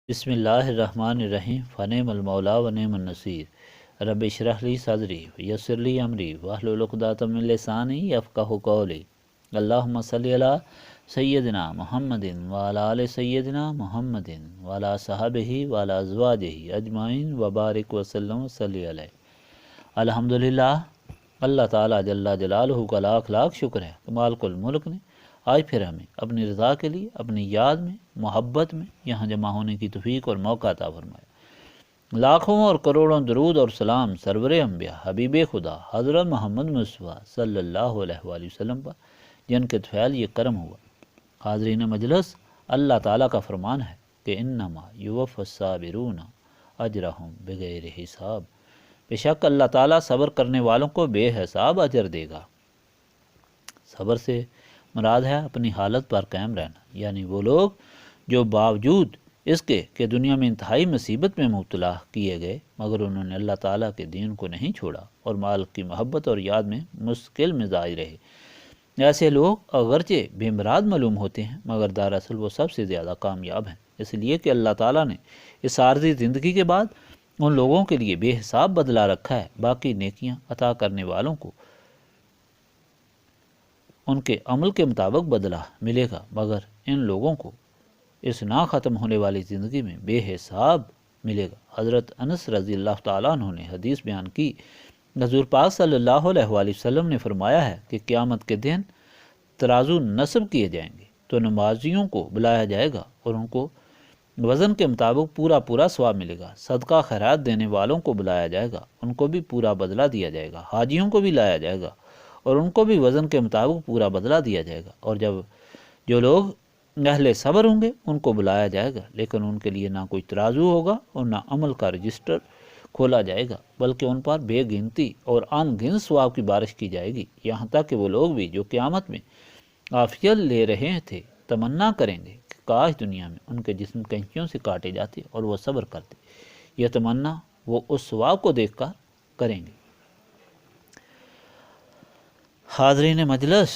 بسم اللہ الرحمن الرحیم فنعم المولا ونعم النصیر رب اشرح لی صدری ویسر لی امری واحلل عقدۃ من لسانی یفقہوا قولی اللہم صلی علی سیدنا محمد وعلی آل سیدنا محمد وعلی صحابہ وعلی ازواجہ اجمعین وبارک وسلم وصلی علیہ۔ الحمدللہ، اللہ تعالیٰ جل جلالہ کا لاکھ لاکھ شکر ہے کہ مالک الملک نے آج پھر ہمیں اپنی رضا کے لیے اپنی یاد میں محبت میں یہاں جمع ہونے کی توفیق اور موقع عطا فرمایا۔ لاکھوں اور کروڑوں درود اور سلام سرور انبیاء حبیب خدا حضرت محمد مصطفیٰ صلی اللہ علیہ وآلہ وسلم پر، جن کے طفیل یہ کرم ہوا۔ حاضرین مجلس، اللہ تعالیٰ کا فرمان ہے کہ انما یوفی الصابرون اجرہم بغیر حساب، بے شک اللہ تعالیٰ صبر کرنے والوں کو بے حساب اجر دے گا۔ صبر سے مراد ہے اپنی حالت پر قائم رہنا، یعنی وہ لوگ جو باوجود اس کے کہ دنیا میں انتہائی مصیبت میں مبتلا کیے گئے مگر انہوں نے اللہ تعالیٰ کے دین کو نہیں چھوڑا اور مال کی محبت اور یاد میں مستقل مزاج رہے۔ ایسے لوگ اگرچہ بے مراد معلوم ہوتے ہیں مگر دراصل وہ سب سے زیادہ کامیاب ہیں، اس لیے کہ اللہ تعالیٰ نے اس عارضی زندگی کے بعد ان لوگوں کے لیے بے حساب بدلہ رکھا ہے۔ باقی نیکیاں عطا کرنے والوں کو ان کے عمل کے مطابق بدلہ ملے گا، مگر ان لوگوں کو اس نہ ختم ہونے والی زندگی میں بے حساب ملے گا۔ حضرت انس رضی اللہ تعالیٰ عنہ نے حدیث بیان کی، حضور پاک صلی اللہ علیہ وآلہ وسلم نے فرمایا ہے کہ قیامت کے دن ترازو نصب کیے جائیں گے تو نمازیوں کو بلایا جائے گا اور ان کو وزن کے مطابق پورا پورا ثواب ملے گا۔ صدقہ خیرات دینے والوں کو بلایا جائے گا، ان کو بھی پورا بدلہ دیا جائے گا۔ حاجیوں کو بھی لایا جائے گا اور ان کو بھی وزن کے مطابق پورا بدلہ دیا جائے گا۔ اور جب جو لوگ اہل صبر ہوں گے ان کو بلایا جائے گا، لیکن ان کے لیے نہ کوئی ترازو ہوگا اور نہ عمل کا رجسٹر کھولا جائے گا، بلکہ ان پر بے گنتی اور ان گن ثواب کی بارش کی جائے گی، یہاں تک کہ وہ لوگ بھی جو قیامت میں عافیت لے رہے تھے تمنا کریں گے کہ کاش دنیا میں ان کے جسم کینچیوں سے کاٹے جاتے اور وہ صبر کرتے۔ یہ تمنا وہ اس ثواب کو دیکھ کر کریں گے۔ حاضرین مجلس،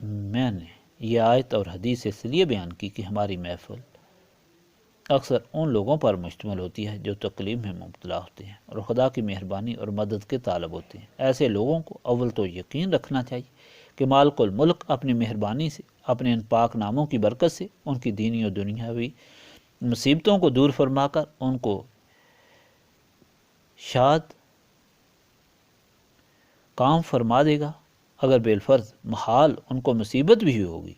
میں نے یہ آیت اور حدیث اس لیے بیان کی کہ ہماری محفل اکثر ان لوگوں پر مشتمل ہوتی ہے جو تکلیف میں مبتلا ہوتے ہیں اور خدا کی مہربانی اور مدد کے طالب ہوتے ہیں۔ ایسے لوگوں کو اول تو یقین رکھنا چاہیے کہ مالک الملک اپنی مہربانی سے، اپنے ان پاک ناموں کی برکت سے ان کی دینی اور دنیاوی مصیبتوں کو دور فرما کر ان کو شاد کام فرما دے گا۔ اگر بالفرض محال ان کو مصیبت بھی ہوگی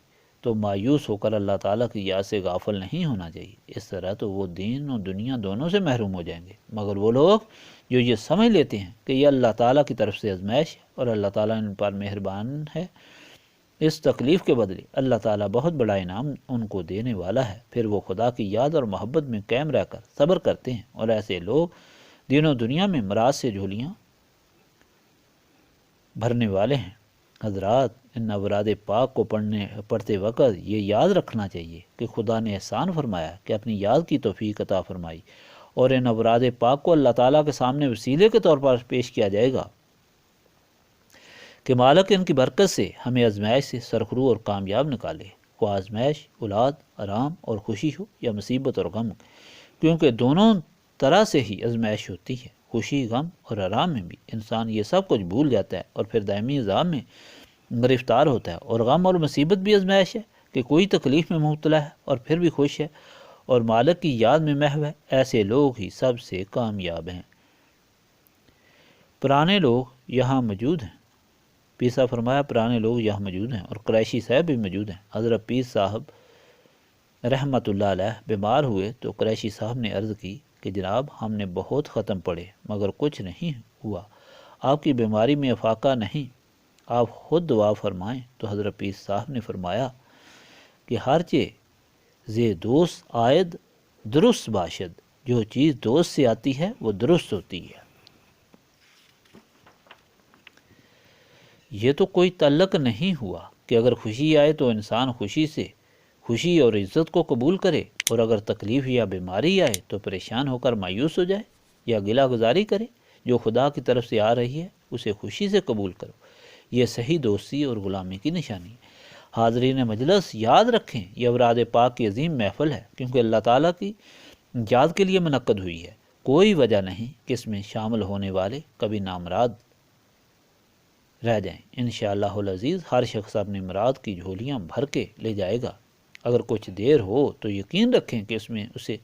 تو مایوس ہو کر اللہ تعالیٰ کی یاد سے غافل نہیں ہونا چاہیے، اس طرح تو وہ دین اور دنیا دونوں سے محروم ہو جائیں گے۔ مگر وہ لوگ جو یہ سمجھ لیتے ہیں کہ یہ اللہ تعالیٰ کی طرف سے آزمائش ہے اور اللہ تعالیٰ ان پر مہربان ہے، اس تکلیف کے بدلے اللہ تعالیٰ بہت بڑا انعام ان کو دینے والا ہے، پھر وہ خدا کی یاد اور محبت میں قائم رہ کر صبر کرتے ہیں، اور ایسے لوگ دین و دنیا میں مراد سے جھولیاں بھرنے والے ہیں۔ حضرات، ان اوراد پاک کو پڑھتے وقت یہ یاد رکھنا چاہیے کہ خدا نے احسان فرمایا کہ اپنی یاد کی توفیق عطا فرمائی، اور ان اوراد پاک کو اللہ تعالیٰ کے سامنے وسیلے کے طور پر پیش کیا جائے گا کہ مالک ان کی برکت سے ہمیں آزمائش سے سرخرو اور کامیاب نکالے، وہ آزمائش اولاد، آرام اور خوشی ہو یا مصیبت اور غم، کیونکہ دونوں طرح سے ہی آزمائش ہوتی ہے۔ خوشی، غم اور آرام میں بھی انسان یہ سب کچھ بھول جاتا ہے اور پھر دائمی عذاب میں گرفتار ہوتا ہے، اور غم اور مصیبت بھی آزمائش ہے کہ کوئی تکلیف میں مبتلا ہے اور پھر بھی خوش ہے اور مالک کی یاد میں محو ہے۔ ایسے لوگ ہی سب سے کامیاب ہیں۔ پرانے لوگ یہاں موجود ہیں، پیسا فرمایا پرانے لوگ یہاں موجود ہیں، اور قریشی صاحب بھی موجود ہیں۔ حضرت پیر صاحب رحمۃ اللہ علیہ بیمار ہوئے تو قریشی صاحب نے عرض کی کہ جناب ہم نے بہت ختم پڑھے مگر کچھ نہیں ہوا، آپ کی بیماری میں افاقہ نہیں، آپ خود دعا فرمائیں۔ تو حضرت پیر صاحب نے فرمایا کہ ہر چیز زے دوست آید درست باشد، جو چیز دوست سے آتی ہے وہ درست ہوتی ہے۔ یہ تو کوئی تعلق نہیں ہوا کہ اگر خوشی آئے تو انسان خوشی سے خوشی اور عزت کو قبول کرے، اور اگر تکلیف یا بیماری آئے تو پریشان ہو کر مایوس ہو جائے یا گلہ گزاری کرے۔ جو خدا کی طرف سے آ رہی ہے اسے خوشی سے قبول کرو، یہ صحیح دوستی اور غلامی کی نشانی ہے۔ حاضرین مجلس یاد رکھیں یہ اوراد پاک کی عظیم محفل ہے، کیونکہ اللہ تعالیٰ کی یاد کے لیے منعقد ہوئی ہے۔ کوئی وجہ نہیں کہ اس میں شامل ہونے والے کبھی نامراد رہ جائیں۔ انشاءاللہ العزیز ہر شخص اپنی مراد کی جھولیاں بھر کے لے جائے گا۔ اگر کچھ دیر ہو تو یقین رکھیں کہ اس میں اسے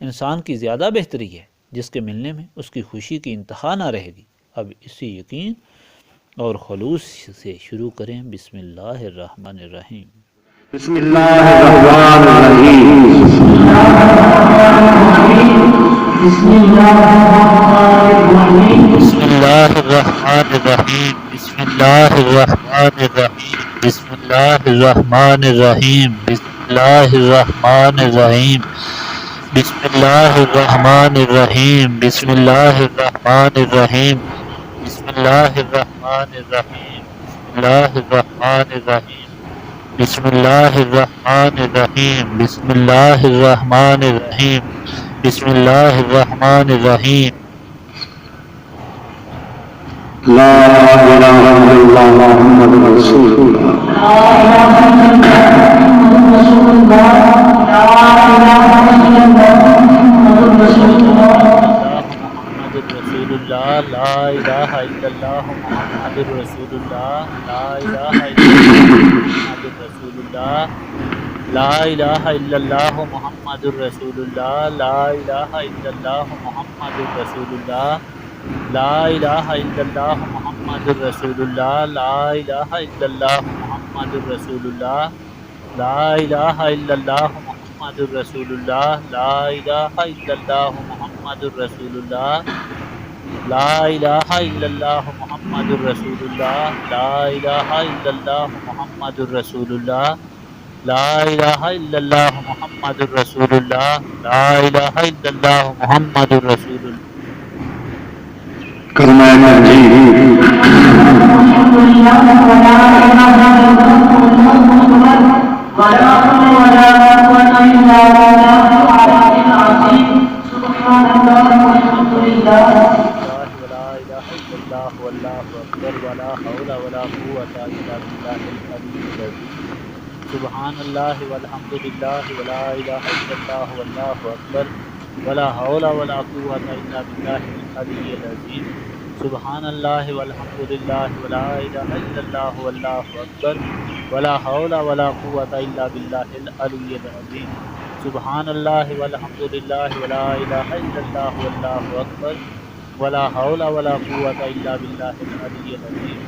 انسان کی زیادہ بہتری ہے، جس کے ملنے میں اس کی خوشی کی انتہا نہ رہے گی۔ اب اسی یقین اور خلوص سے شروع کریں۔ بسم اللہ الرحمن الرحیم۔ بسم اللہ الرحمن الرحیم۔ بسم اللہ الرحمن الرحیم۔ بسم اللہ الرحمن الرحیم۔ بسم اللہ الرحمن الرحیم۔ بسم اللہ الرحمن الرحیم۔ بسم اللہ الرحمن الرحیم۔ بسم اللہ الرحمن الرحیم۔ بسم اللہ الرحمن الرحیم۔ بسم اللہ الرحمن الرحیم۔ بسم اللہ الرحمن الرحیم۔ بسم اللہ الرحمن الرحیم۔ لا الہ الا اللہ محمد رسول اللہ۔ لا الہ الا اللہ محمد رسول اللہ۔ لا الہ الا اللہ محمد رسول اللہ۔ لا الہ الا اللہ محمد رسول اللہ۔ لا الہ الا اللہ محمد رسول اللہ۔ لا الہ الا اللہ محمد رسول اللہ۔ لا الہ الا اللہ محمد رسول اللہ۔ لا الہ الا اللہ محمد رسول اللہ۔ لا الہ الا اللہ محمد رسول اللہ۔ لا الہ الا اللہ محمد رسول اللہ۔ لا الہ الا اللہ محمد رسول اللہ۔ لا الہ الا اللہ محمد رسول اللہ۔ کلمہ تنزیل۔ سبحان اللہ والحمد للہ ولا الہ الا اللہ واللہ اکبر ولا حول ولا قوة الا باللہ العلی العظیم۔ سبحان اللہ والحمد للہ ولا الہ الا اللہ واللہ اکبر ولا حول ولا قوة الا باللہ العلی العظیم۔ سبحان اللہ والحمد للہ ولا الہ الا اللہ واللہ اکبر ولا حول ولا قوة الا باللہ العلی العظیم۔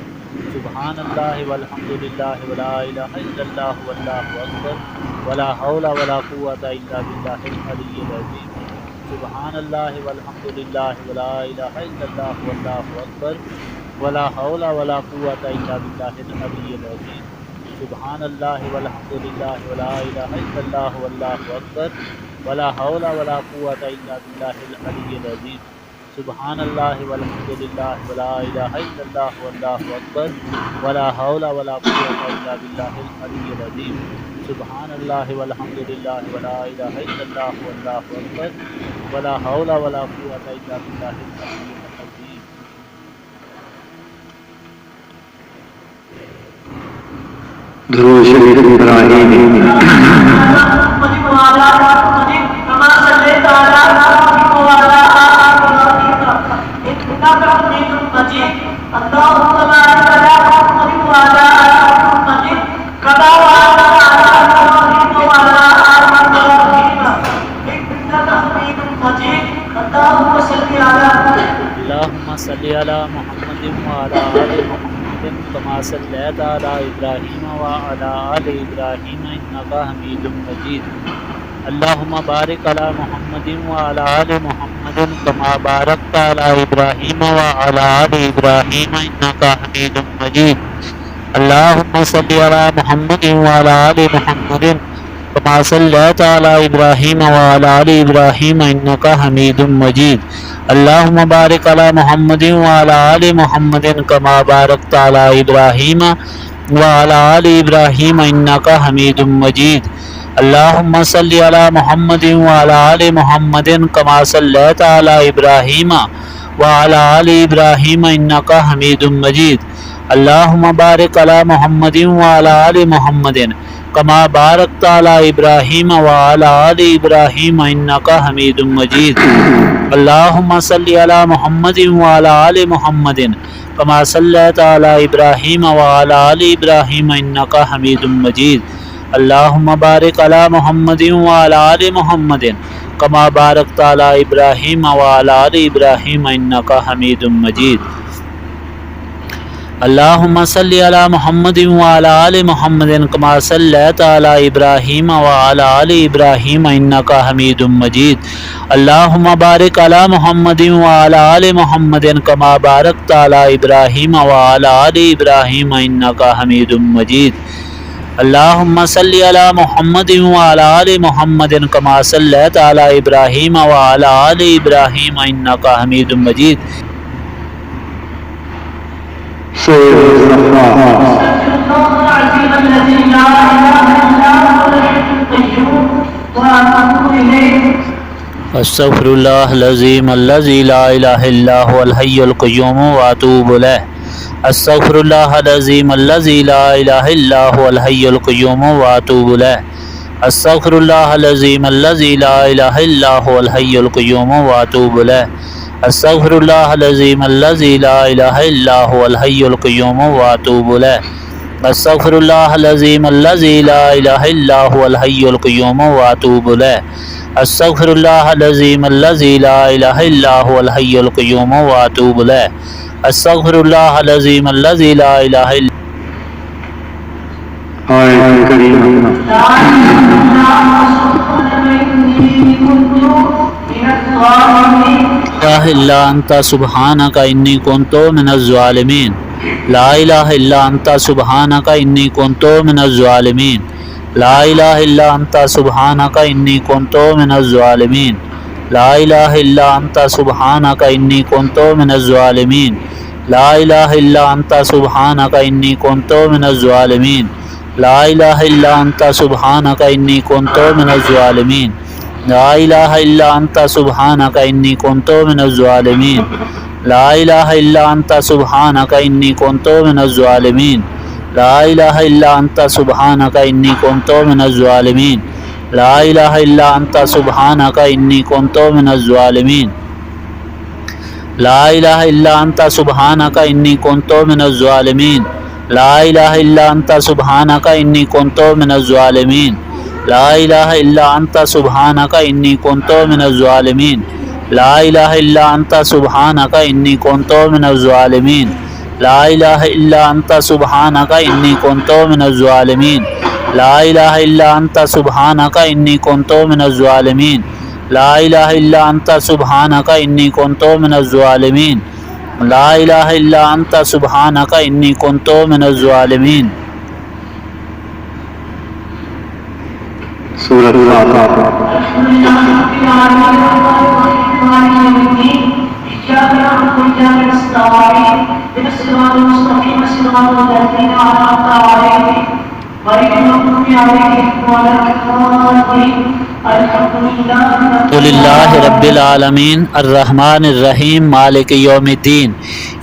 سبحان اللہ والحمد للہ ولا الہ الا اللہ واللہ اکبر ولا حول ولا قوة الا باللہ العلی العظیم۔ سبحان اللہ والحمد للہ ولا الہ الا اللہ واللہ اکبر ولا حول ولا قوة الا باللہ العلی العظیم۔ سبحان اللہ والحمد للہ ولا الہ الا اللہ واللہ اکبر ولا حول ولا قوة الا باللہ العلی العظیم۔ سبحان اللہ والحمد للہ ولا الہ الا اللہ واللہ اکبر ولا حول ولا قوة الا باللہ العلی العظیم۔ سبحان اللہ والحمد للہ ولا الہ الا اللہ واللہ اکبر ولا حول ولا قوة الا باللہ العلی العظیم۔ درود شریف ابراہیمی۔ اللہم صلی علی محمد وعلی آل محمد کما صلیت علی ابراہیم وعلی آل ابراہیم انکا حمید مجید۔ اللہم بارک علی محمد وعلی آل محمد کما بارکت علی ابراہیم وعلی آل ابراہیم انکا حمید مجید۔ اللہم صلی علی محمد وعلی آل محمد کما صلیت علی ابراہیم وعلی آل ابراہیم انکا حمید مجید۔ اللہم بارک علی محمد وعلی آل محمد کما بارکت علی ابراہیم وعلی آل ابراہیم انکا حمید مجید۔ اللہم صلی علی محمد وعلی آل محمد کما صلیت علی ابراہیم وعلی آل ابراہیم انکا حمید مجید۔ اللہم بارک علی محمد وعلی آل محمد کما بارکت علی ابراہیم وعلی آل ابراہیم انک حمید مجید اللہم صلی علی محمد وعلی آل محمد کما صلیت علی ابراہیم وعلی آل ابراہیم انک حمید مجید اللہم بارک علی محمد وعلی آل محمد کما بارکت علی ابراہیم وعلی آل ابراہیم انک حمید مجید اللہم صلی علی محمد وعلی آل محمد کما صلیت علی ابراہیم وعلی آل ابراہیم انک حمید مجید اللہم بارک علی محمد وعلی آل محمد کما بارکت علی ابراہیم وعلی آل ابراہیم انک حمید مجید اللہم صلی علی محمد وعلی آل محمد کما صلیت علی ابراہیم وعلی آل ابراہیم انک حمید مجید استغفر اللہ العظیم الذی لا الہ الا هو الحی القیوم واتوب الیہ استغفر اللہ العظیم الذی لا الہ الا هو الحی القیوم واتوب الیہ استغفر اللہ العظیم الذی لا الہ الا هو الحی القیوم واتوب الیہ استغفر اللہ العظیم الذی لا الہ الا هو الحی القیوم واتوب الیہ استغفر اللہ العظیم الذی لا الہ الا هو الحی القیوم واتوب الیہ استغفر اللہ العظیم الذی لا الہ الا هو الحی القیوم واتوب الیہ استغفر اللہ العظیم الذی لا الہ الا الہ الا انت سبحانک انی کنت من الظالمین لا الہ الا انت سبحانک انی کنت من الظالمین لا الہ الا انت سبحانک انی کنت من الظالمین لا الہ الا انت سبحانک انی کنت من الظالمین لا الہ الا انت سبحانک انی کنت من الظالمین لا الہ الا انت سبحانک انی کنت من الظالمین لا الہ الا انت سبحانک انی کنت من الظالمین لا الہ الا انت سبحانک انی کنت من الظالمین لا الہ الا انت سبحانک انی کنت من الظالمین لا الہ الا انت سبحانک انی کنت من الظالمین لا الہ الا انت سبحانک انی کنت من الظالمین لا الہ الا انت سبحانک انی کنت من الظالمین لا الہ الا انت سبحانک انی کنت من الظالمین لا الہ الا انت سبحانک انی کنت من الظالمین لا الہ الا انت سبحانک انی کنت من الظالمین لا الہ الا انت سبحانک انی کنت من الظالمین لا الہ الا انت سبحانک انی کنت من الظالمین لا الہ الا انت سبحانک انی کنت من الظالمین سورۃ الفاتحہ الحمد للہ رب العالمین الرحمن الرحیم مالک یوم الدین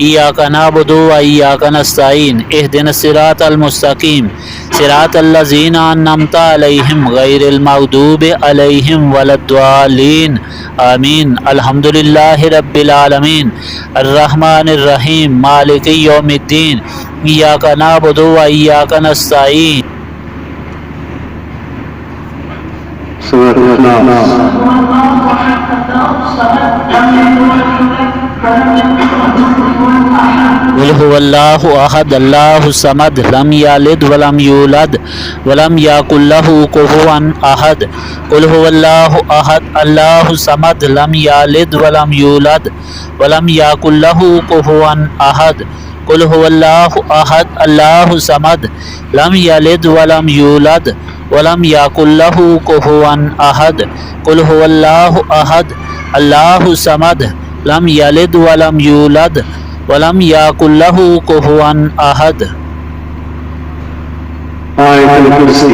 ایاک نعبد و ایاک نستعین اہدنا الصراط المستقیم صراط الذین انعمت علیہم غیر المغضوب علیہم ولا الضالین آمین الحمد للہ رب العالمین الرحمن الرحیم مالک یوم الدین ایاک نعبد و ایاک نستعین سورۃ الاخلاص قل هو اللہ احد اللہ الصمد لم یلد ولم یولد ولم یکن له کفوا احد قل هو اللہ احد اللہ الصمد لم یلد ولم یولد ولم یکن له کفوا احد قل هو اللہ احد اللہ الصمد لم یلد ولم یولد ولم یکن له کفوا احد قل هو اللہ احد اللہ الصمد لم یلد ولم یولد ولم یکن له کفوا احد آیت الکرسی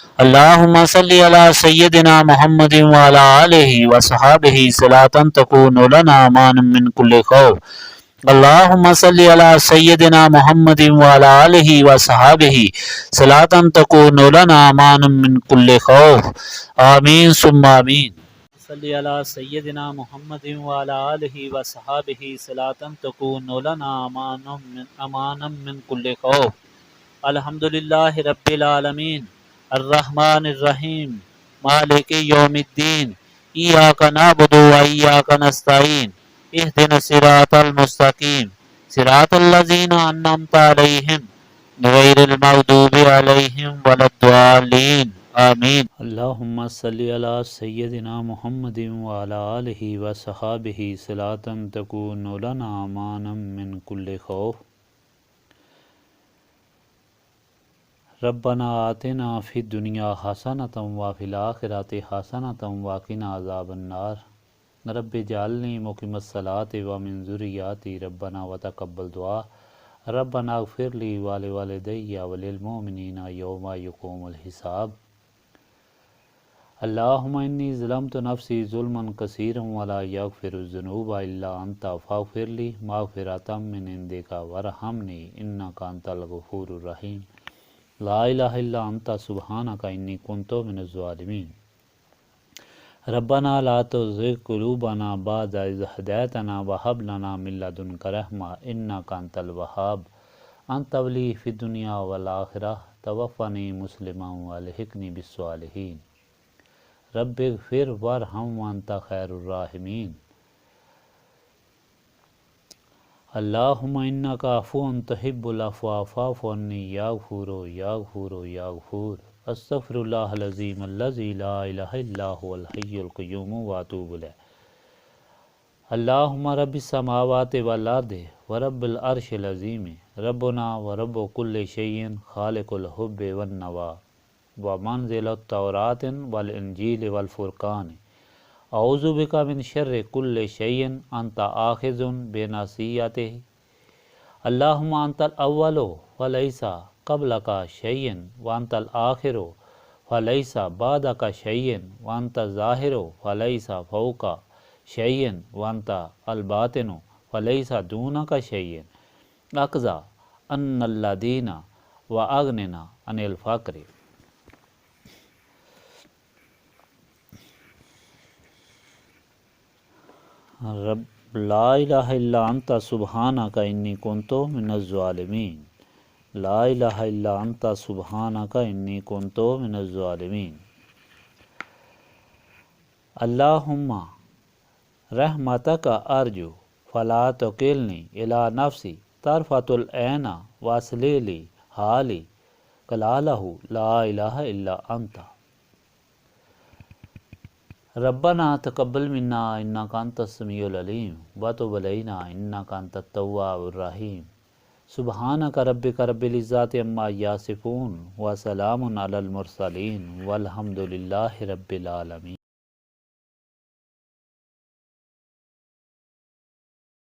اللہم صلی علی سیدنا محمد وعلی آلہ وصحابہ صلاۃ تکون لنا امان من کل خوف۔ اللہم صلی علی سیدنا محمد وعلی آلہ وصحابہ صلاۃ تکون لنا امان من کل خوف، آمین ثم آمین۔ صلی علی سیدنا محمد وعلی آلہ وصحابہ صلاۃ تکون لنا امان من کل خوف۔ الحمدللہ رب العالمین الرحمن الرحیم مالک یوم الدین، ایاک نعبد و ایاک نستعین، اہدنا الصراط المستقیم صراط الذین انعمت علیہم غیر المغضوب علیہم ولا الضالین، آمین۔ اللہم صلی علی سیدنا محمد وعلی آلہ وصحابہ صلاۃ تکون لنا امان من کل خوف۔ ربنا آتنا فی الدنیا حسنۃ وفی الآخرۃ حسنۃ وقنا عذاب النار، رب اجعلنی مقیم الصلاۃ ومن ذریاتی ربنا وتقبل دعا، ربنا اغفر لی ولوالدی وللمؤمنین یوم یقوم الحساب۔ اللہم انی ظلمت نفسی ظلما کثیرا ولا یغفر الذنوب الا انت فاغفر لی مغفرۃ من عندک وارحمنی انک انت الغفور الرحیم۔ لا الہ الا انت سبحانک انی کنت من الظالمین۔ ربنا لا تزغ قلوبنا بعد اذ ہدیتنا وہب لنا من لدنک رحمۃ انک انت الوہاب، انت ولی فی الدنیا والآخرہ توفنی مسلما والحقنی بالصالحین۔ رب اغفر وارحم وانت خیر الراحمین۔ اللہم انک عفو تحب العفو فاعف عنی یا غفور یا غفور یا غفور۔ استغفر اللہ العظیم الذی لا الہ الا هو الحی القیوم واتوب الیہ۔ اللہم رب السماوات والارض ورب العرش العظیم، ربنا ورب کل شیء خالق الحب والنوى ومنزل التوراۃ والانجیل والفرقان، اعوذ بک من شر کل شیء انت آخذ بناصیتہ۔ اللہم انت الاول فلیس قبلک شیء وانت الآخر فلیس بعدک شیء وانت الظاہر فلیس فوقک شیء وانت الباطن فلیس دونک شیء، اقضی عنا الدین واغننا عن الفقر۔ رب لا الہ الا انت سبحانک انی کنت من الظالمین، لا الہ الا انت سبحانک انی کنت من الظالمین۔ اللہم رحمتک ارجو فلا تکلنی الی نفسی طرفۃ العین واصلح لی حالی کلالہ لا الہ الا انت۔ ربنا تقبل منا انک انت السمیع العلیم وتب علینا انک انت التواب الرحیم۔ سبحانک ربک رب العزۃ عما یصفون وسلام علی المرسلین والحمد للہ رب العالمین۔